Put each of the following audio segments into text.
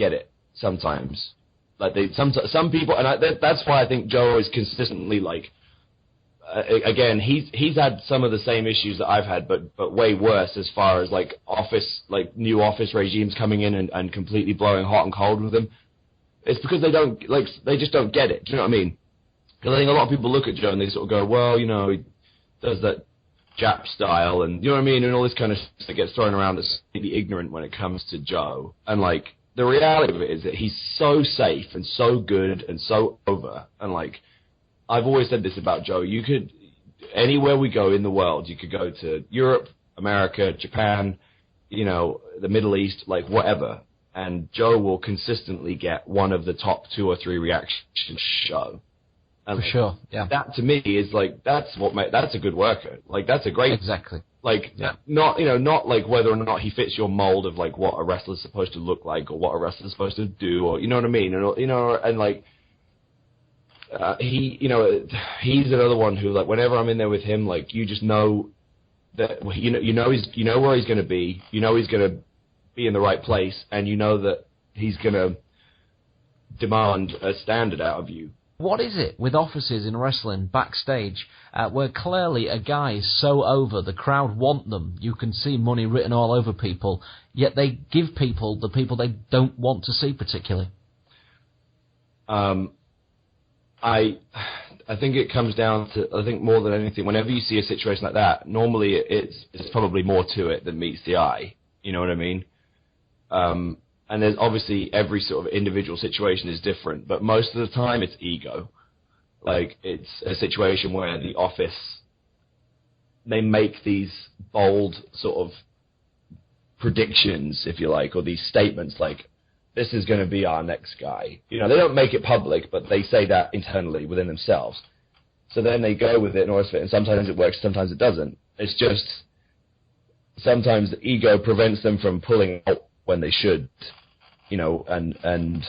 get it sometimes. Like some people, and that's why I think Joe is consistently like. Again, he's had some of the same issues that I've had, but way worse as far as like new office regimes coming in and completely blowing hot and cold with him. It's because they just don't get it. Do you know what I mean? Because I think a lot of people look at Joe and they sort of go, well, you know, he does that Jap style, and you know what I mean, and all this kind of stuff that gets thrown around that's completely ignorant when it comes to Joe. And like the reality of it is that he's so safe and so good and so over, and like. I've always said this about Joe. You could, anywhere we go in the world, you could go to Europe, America, Japan, you know, the Middle East, like whatever, and Joe will consistently get one of the top 2 or 3 reactions show. And for sure, yeah. That to me is like that's a good worker. Like that's a great exactly. Like not like whether or not he fits your mold of like what a wrestler's supposed to look like or what a wrestler's supposed to do, or you know what I mean, and you know, and like. He's another one who, like, whenever I'm in there with him, like, you just know that you know where he's going to be, you know he's going to be in the right place, and you know that he's going to demand a standard out of you. What is it with offices in wrestling backstage where clearly a guy is so over, the crowd want them, you can see money written all over people, yet they give people the people they don't want to see particularly? I think it comes down to, I think more than anything, whenever you see a situation like that, normally it's probably more to it than meets the eye. You know what I mean? And there's obviously every sort of individual situation is different, but most of the time it's ego. Like it's a situation where the office, they make these bold sort of predictions, if you like, or these statements like, this is going to be our next guy. You know, they don't make it public, but they say that internally within themselves. So then they go with it in order to fit, and sometimes it works, sometimes it doesn't. It's just sometimes the ego prevents them from pulling out when they should, you know, and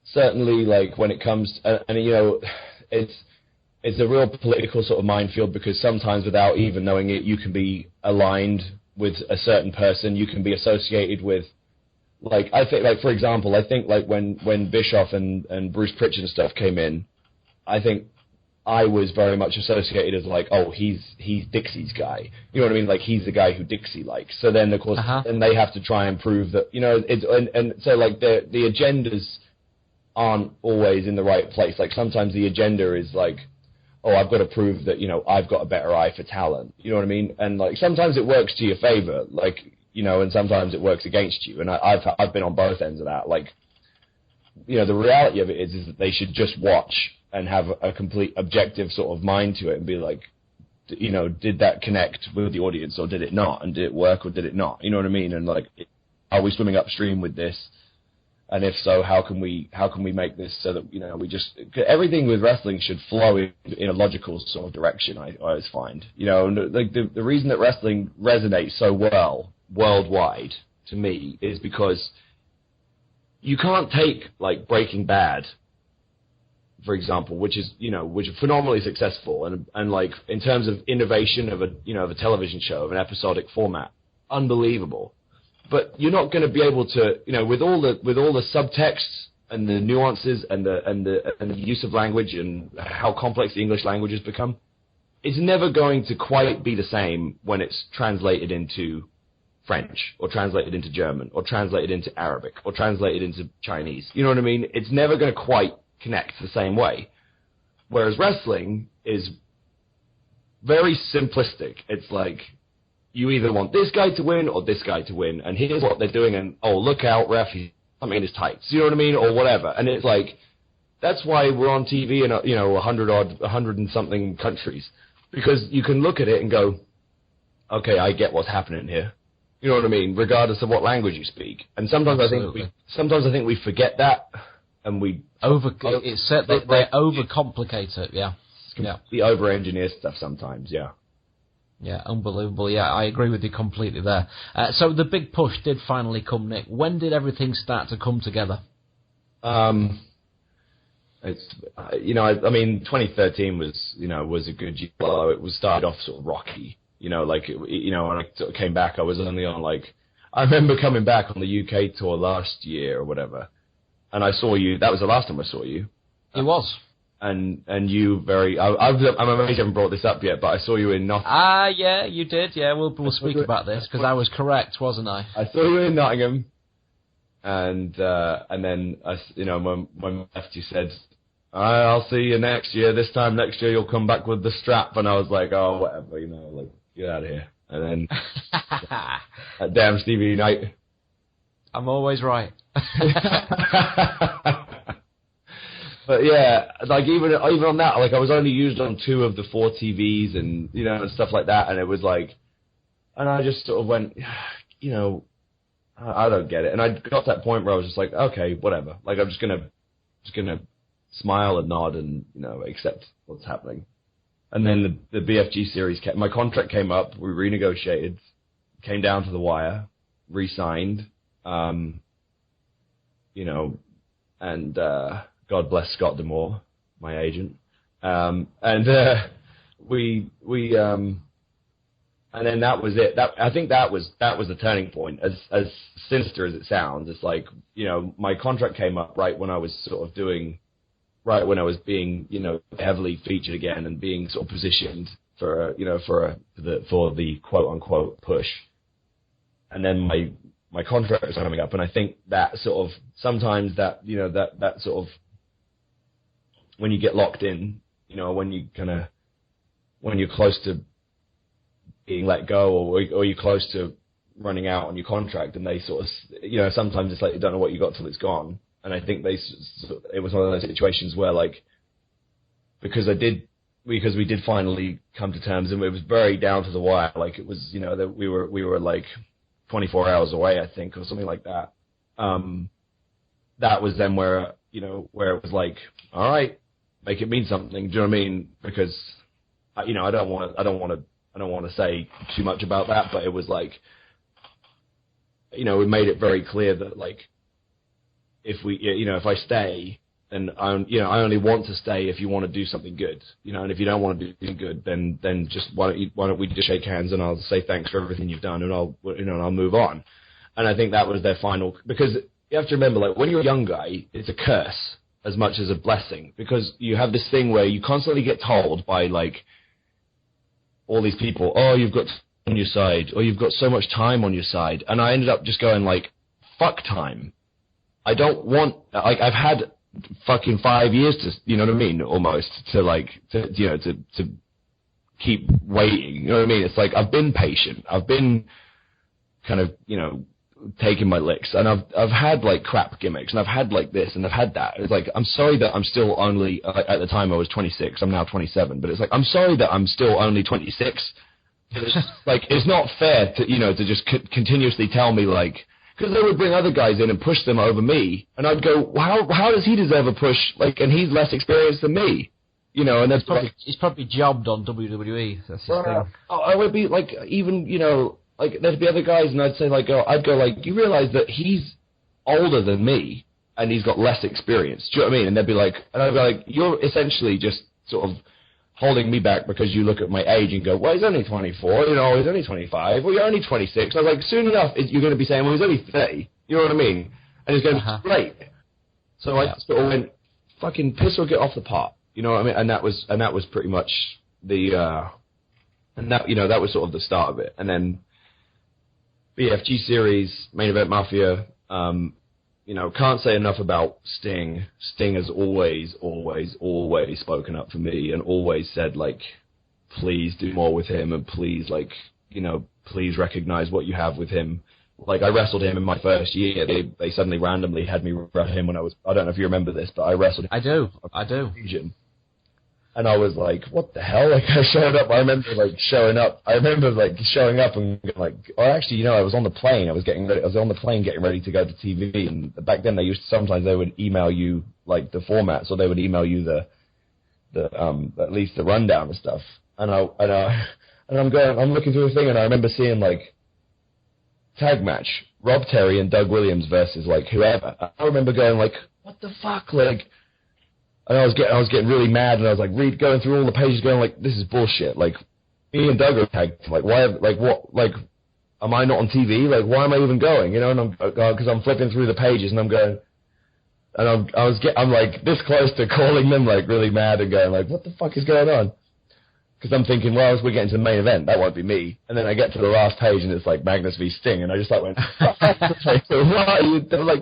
certainly like when it comes, and you know, it's a real political sort of minefield because sometimes without even knowing it, you can be aligned with a certain person, you can be associated with. Like, I think, like, for example, I think, like, when Bischoff and Bruce Pritchard and stuff came in, I think I was very much associated as, like, oh, he's Dixie's guy. You know what I mean? Like, he's the guy who Dixie likes. So then, of course, and they have to try and prove that, you know, and so, like, the agendas aren't always in the right place. Like, sometimes the agenda is, like, oh, I've got to prove that, you know, I've got a better eye for talent. You know what I mean? And, like, sometimes it works to your favor. Like, you know, and sometimes it works against you. And I've been on both ends of that. Like, you know, the reality of it is that they should just watch and have a complete objective sort of mind to it and be like, you know, did that connect with the audience or did it not? And did it work or did it not? You know what I mean? And like, are we swimming upstream with this? And if so, how can we make this so that, you know, everything with wrestling should flow in a logical sort of direction, I always find. You know, and like the reason that wrestling resonates so well worldwide to me is because you can't take like Breaking Bad, for example, which is phenomenally successful and like in terms of innovation of a television show, of an episodic format, unbelievable. But you're not going to be able to, you know, with all the subtexts and the nuances and the use of language and how complex the English language has become, it's never going to quite be the same when it's translated into French or translated into German or translated into Arabic or translated into Chinese. You know what I mean? It's never going to quite connect the same way. Whereas wrestling is very simplistic. It's like, you either want this guy to win or this guy to win, and here's what they're doing, and oh, look out, ref, he's something in his tights. You know what I mean? Or whatever. And it's like, that's why we're on TV in 100 and something countries, because you can look at it and go, okay, I get what's happening here. You know what I mean? Regardless of what language you speak. And sometimes I think we forget that, and we they overcomplicate it. Yeah, the over-engineer stuff sometimes. Yeah. Yeah, unbelievable. Yeah, I agree with you completely there. So the big push did finally come, Nick. When did everything start to come together? It's 2013 was a good year. It was started off sort of rocky. When I sort of came back, I was only on I remember coming back on the UK tour last year or whatever, and I saw you. That was the last time I saw you. It was. And you I'm amazed you haven't brought this up yet, but I saw you in Nottingham. Yeah, you did. Yeah, we'll speak about this because I was correct, wasn't I? I saw you in Nottingham, and then when we left, you said, "I'll see you next year. This time next year, you'll come back with the strap." And I was like, "Oh, whatever, like get out of here." And then that damn Stevie Knight. I'm always right. But yeah, like even on that, like I was only used on 2 of the 4 TVs and and stuff like that, and it was like, and I just sort of went, I don't get it, and I got to that point where I was just like, okay, whatever, like I'm just gonna smile and nod and accept what's happening. And then the BFG series my contract came up, we renegotiated, came down to the wire, re-signed, and God bless Scott Demore, my agent. And we and then that was it. I think that was the turning point. As sinister as it sounds, it's like, my contract came up right when I was being, heavily featured again and being sort of positioned for the quote unquote push. And then my contract was coming up, and I think that sort of sometimes that sort of, when you get locked in, when you're close to being let go, or you're close to running out on your contract, and they sort of, sometimes it's like you don't know what you got till it's gone. And I think it was one of those situations where, like, because we did finally come to terms, and it was very down to the wire. Like, it was, that we were like 24 hours away, I think, or something like that. That was then where it was like, all right, make it mean something. Do you know what I mean? Because I don't want to say too much about that, but it was like, we made it very clear that, like, if I stay, then I only want to stay if you want to do something good, and if you don't want to do something good, then just why don't we just shake hands, and I'll say thanks for everything you've done, and I'll move on. And I think that was their final, because you have to remember, like, when you're a young guy, it's a curse as much as a blessing, because you have this thing where you constantly get told by, like, all these people, oh, you've got on your side, or you've got so much time on your side, and I ended up just going, like, fuck time. I don't want, like, I've had fucking 5 years to, you know what I mean, almost, to keep waiting, you know what I mean? It's like, I've been patient, I've been kind of, taking my licks, and I've had, like, crap gimmicks, and I've had, like, this, and I've had that. It's like, I'm sorry that I'm still only, at the time I was 26, I'm now 27, but it's like, I'm sorry that I'm still only 26. It's like, it's not fair to, to just continuously tell me, like, because they would bring other guys in and push them over me, and I'd go, well, how does he deserve a push, like, and he's less experienced than me, and that's he's probably jobbed on WWE. That's his thing. I would be like, even, like, there'd be other guys, and I'd say, like, I'd go, like, you realize that he's older than me, and he's got less experience. Do you know what I mean? And they'd be like, and I'd be like, you're essentially just sort of holding me back because you look at my age and go, well, he's only 24, he's only 25, well, you're only 26. I was like, soon enough, you're going to be saying, well, he's only 30. You know what I mean? And he's going to be great. So I sort of went, fucking piss or get off the pot. You know what I mean? And that was pretty much the, that was sort of the start of it. And then BFG series, Main Event Mafia, can't say enough about Sting. Sting has always spoken up for me and always said, like, please do more with him, and please, like, please recognize what you have with him. Like, I wrestled him in my first year. They suddenly randomly had me wrestle him when I don't know if you remember this, but I wrestled him. I do. And I was like, what the hell? Like, I showed up. I remember showing up and like, or actually, I was on the plane. I was on the plane getting ready to go to TV. And back then sometimes they would email you, like, the format. So they would email you the at least the rundown and stuff. And I'm looking through the thing, and I remember seeing, like, tag match, Rob Terry and Doug Williams versus, like, whoever. I remember going, like, what the fuck? Like, and I was getting really mad, and I was like going through all the pages, going, like, this is bullshit. Like, me and Doug are tagged. Like, why? Like, what? Like, am I not on TV? Like, why am I even going? You know, and because I'm flipping through the pages and I'm going, and I'm like this close to calling them like really mad and going like, what the fuck is going on? Because I'm thinking, well, as we're getting to the main event, that won't be me. And then I get to the last page and it's like Magnus v Sting, and I just like went,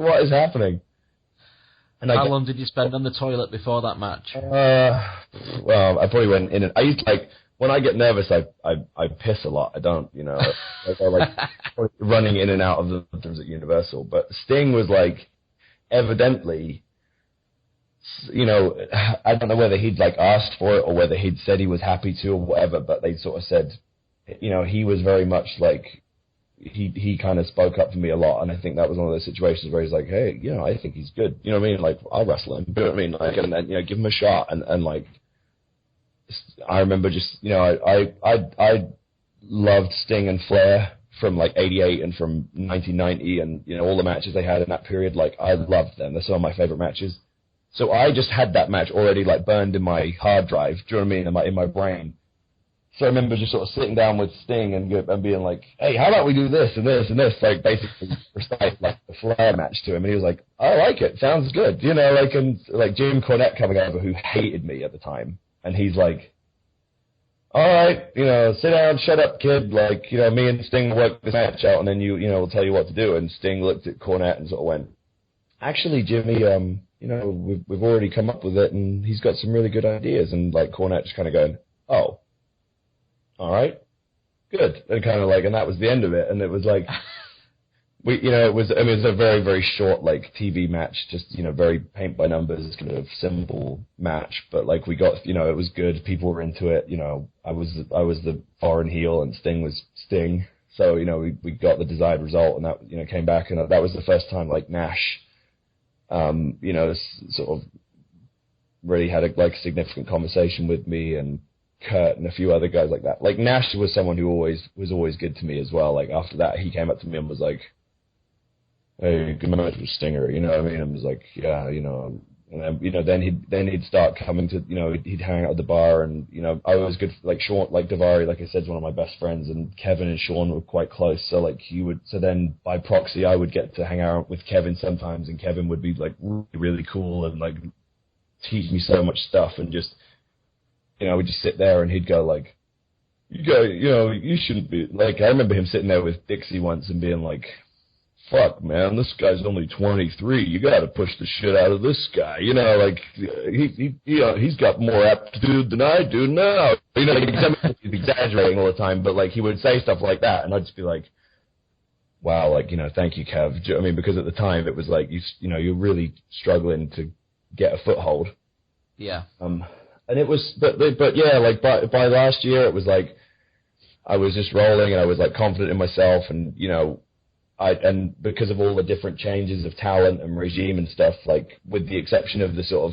what is happening? And how long did you spend on the toilet before that match? Well, I probably went in and I used to, like, when I get nervous, I piss a lot. I don't, you know, I like running in and out of the bathrooms at Universal. But Sting was like, evidently, you know, I don't know whether he'd like asked for it or whether he'd said he was happy to or whatever, but they sort of said, you know, he was very much like, he kind of spoke up for me a lot, and I think that was one of those situations where he's like, hey, you know, I think he's good. You know what I mean? Like, I'll wrestle him. You know what I mean? Like, and then, you know, give him a shot. And like, I remember just, you know, I loved Sting and Flair from like 88 and from 1990 and, you know, all the matches they had in that period. Like, I loved them. They're some of my favorite matches. So I just had that match already like burned in my hard drive. Do you know what I mean? In my brain. So I remember just sort of sitting down with Sting and being like, hey, how about we do this and this and this? Like, basically recite like the Flair match to him. And he was like, I like it. Sounds good. You know, like, and like Jim Cornette coming over who hated me at the time. And he's like, all right, you know, sit down, shut up, kid. Like, you know, me and Sting work this match out and then you know, we'll tell you what to do. And Sting looked at Cornette and sort of went, actually, Jimmy, you know, we've already come up with it and he's got some really good ideas. And like Cornette just kind of going, oh. All right, good, and kind of like, and that was the end of it. And it was like, you know, it was a very, very short like TV match, just, you know, very paint by numbers kind of simple match. But like we got, you know, it was good. People were into it. You know, I was the foreign heel and Sting was Sting. So you know, we got the desired result, and that, you know, came back, and that was the first time like Nash, you know, sort of really had a like significant conversation with me, and Kurt and a few other guys like that. Like Nash was someone who was always good to me as well. Like after that, he came up to me and was like, "Hey, good match with Stinger," you know what I mean? And was like, "Yeah, you know." And then, you know, then he'd start coming to, you know, he'd hang out at the bar, and you know, I was good. Like Sean, like Daivari, like I said, is one of my best friends, and Kevin and Sean were quite close. So like so then by proxy, I would get to hang out with Kevin sometimes, and Kevin would be like really, really cool and like teach me so much stuff, and just, you know, we'd just sit there and he'd go like, you know, you shouldn't be, like, I remember him sitting there with Dixie once and being like, fuck, man, this guy's only 23. You got to push the shit out of this guy. You know, like, he's got more aptitude than I do now. You know, like, he's exaggerating all the time, but, like, he would say stuff like that, and I'd just be like, wow, like, you know, thank you, Kev. Do you know what I mean? Because at the time, it was like, you know, you're really struggling to get a foothold. Yeah. And it was, but yeah, like, by last year, it was like, I was just rolling, and I was, like, confident in myself, and, you know, and because of all the different changes of talent and regime and stuff, like, with the exception of the sort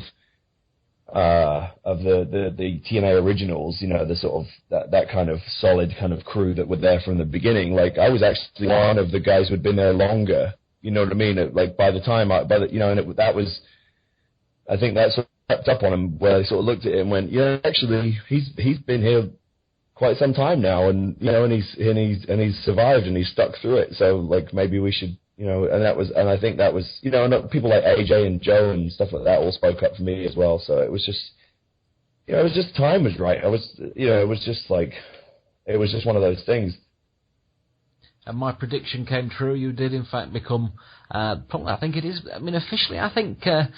of the TNA originals, you know, the sort of, that kind of solid kind of crew that were there from the beginning, like, I was actually one of the guys who'd been there longer, you know what I mean? Like, by the time, you know, and that was, I think that sort of kept up on him, where they sort of looked at it and went, yeah, actually, he's been here quite some time now, and you know, and he's survived and he's stuck through it. So like, maybe we should, you know, and I think that was, you know, and people like AJ and Joe and stuff like that all spoke up for me as well. So it was just, you know, it was just time was right. It was just like, it was just one of those things. And my prediction came true. You did, in fact, become, probably, I think it is, I mean, officially, I think a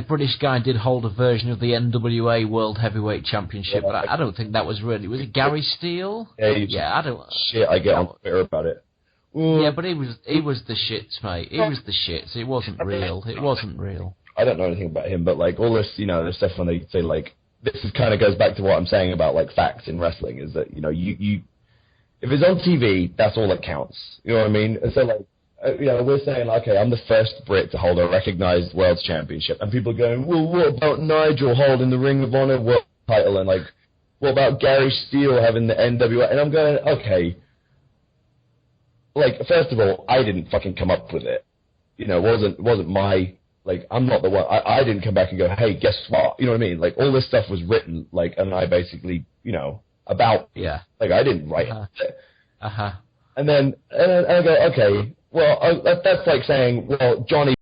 British guy did hold a version of the NWA World Heavyweight Championship, but I don't think that was really, was it Gary Steele? Yeah, I don't... Shit, I get on Twitter about it. Ooh. Yeah, but he was the shits, mate. He was the shits. It wasn't real. It wasn't real. I don't know anything about him, but, like, all this, you know, this stuff when they say, like, this kind of goes back to what I'm saying about, like, facts in wrestling, is that, you know, you if it's on TV, that's all that counts. You know what I mean? And so, like, you know, we're saying, okay, I'm the first Brit to hold a recognized World Championship. And people are going, well, what about Nigel holding the Ring of Honor World title? And, like, what about Gary Steele having the NWA? And I'm going, okay. Like, first of all, I didn't fucking come up with it. You know, it wasn't my, like, I'm not the one. I didn't come back and go, hey, guess what? You know what I mean? Like, all this stuff was written, like, and I basically, you know, about, yeah, like, I didn't write it. And then I go, okay, well, that's like saying, well, Johnny